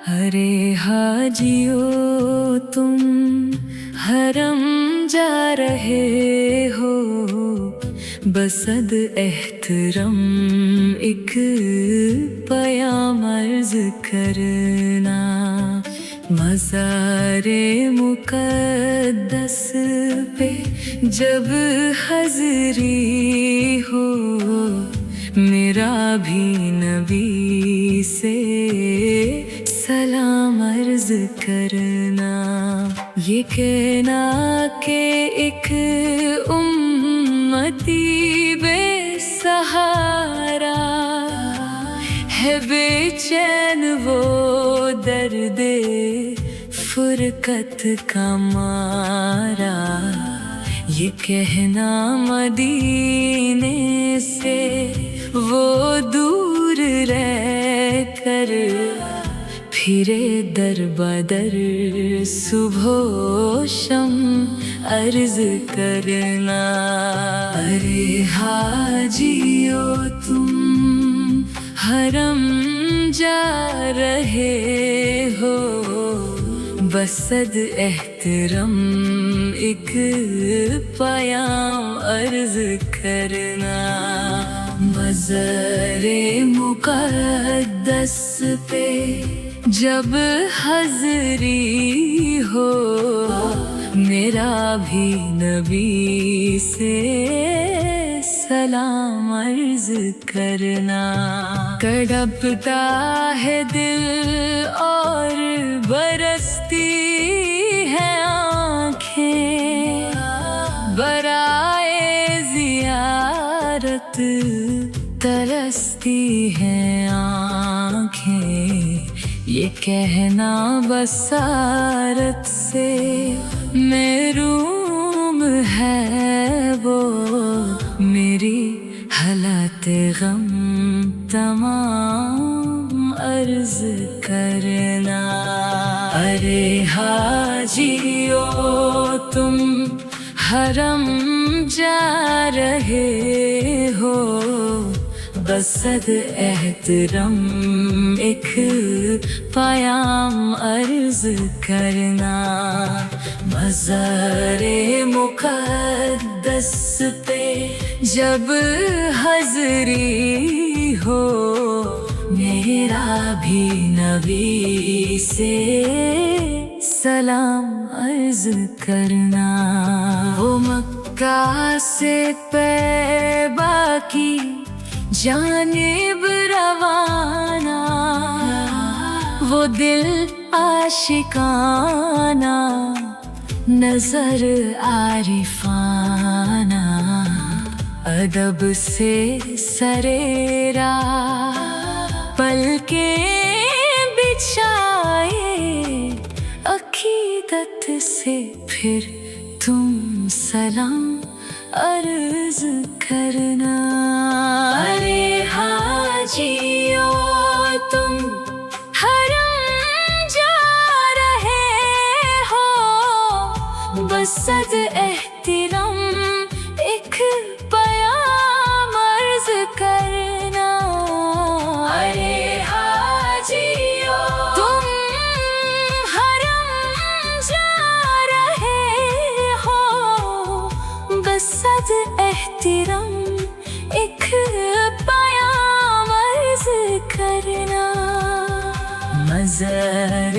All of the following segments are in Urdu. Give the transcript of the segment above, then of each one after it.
ارے حاجیو تم حرم جا رہے ہو، بصد احترام ایک پیام عرض کرنا، مزار مقدس پہ جب حاضری ہو، میرا بھی نبی سے سلام عرض کرنا، یہ کہنا کہ ایک امتی بے سہارا ہے، بے چین وہ درد فرقت کا مارا، یہ کہنا مدینے سے وہ دور رہ کر پھرے در بدر صبح و شم عرض کرنا، ارے حاجیو تم حرم جا رہے ہو، بصد احترام ایک پیام عرض کرنا، مزار مقدس پہ جب حاضری ہو، میرا بھی نبی سے سلام عرض کرنا، تڑپتا ہے دل اور برستی ہے آنکھیں، برائے زیارت ترستی ہیں آنکھیں، یہ کہنا بصارت سے محروم ہے وہ، میری حالت غم تمام عرض کرنا، ارے حاجیو تم حرم جا رہے ہو، بصد احترام ایک پیام عرض کرنا، مزار مقدس پہ جب حاضری ہو، میرا بھی نبی سے سلام عرض کرنا، وہ مکہ سے طیبہ کی جانب روانہ، وہ دل عاشقانہ نظر عارفانہ، ادب سے سرے راہ پلکیں بچھائے، عقیدت سے پھر تم سلام عرض کرنا، ارے حاجیو تم حرم جا رہے ہو، بصد احترام ایک پیام عرض کرنا، ارے حاجیو تم حرم جا رہے ہو، بصد احترام ایک پیام عرض کرنا، مزار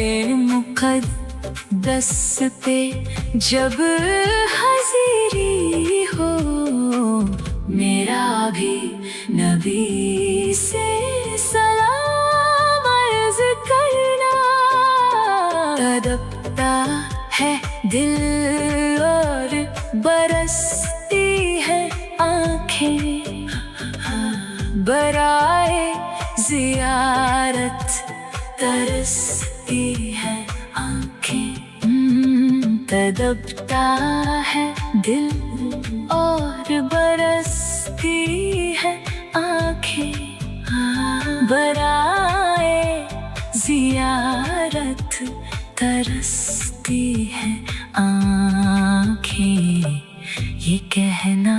مقدس پہ جب حاضری ہو، میرا بھی نبی سے سلام عرض کرنا، تڑپتا ہے دل اور برستی ہے آنکھیں، برائے زیارت ترستی ہے آنکھیں، تڑپتا ہے دل اور برستی ہے آنکھیں، برائے زیارت ترستی ہے آنکھیں، یہ کہنا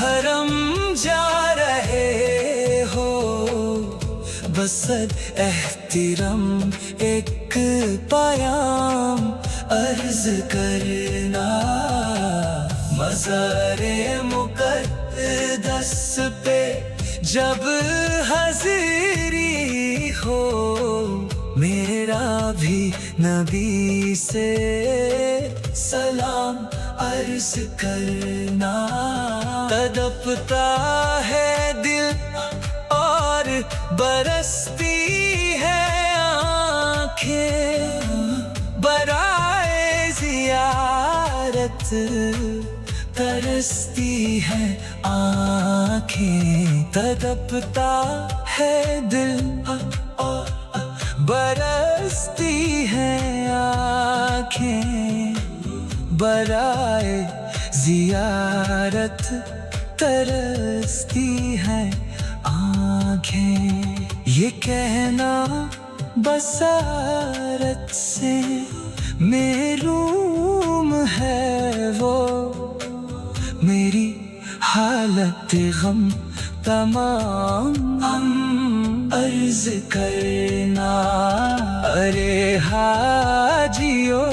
حرم جا رہے ہو، بسد احترام ایک پیام عرض کرنا، مزار مقدس پہ جب حاضری ہو، میرا بھی نبی سے سلام عرض کرنا، تڑپتا ہے دل اور برستی ہے آنکھیں، برائے زیارت ترستی ہے آنکھیں، تڑپتا ہے دل اور برستی ہے آنکھیں، برائے زیارت ترستی ہے آنکھیں۔ یہ کہنا بصارت سے محروم ہے وہ، میری حالت غم تمام عرض کرنا، ارے حاجیو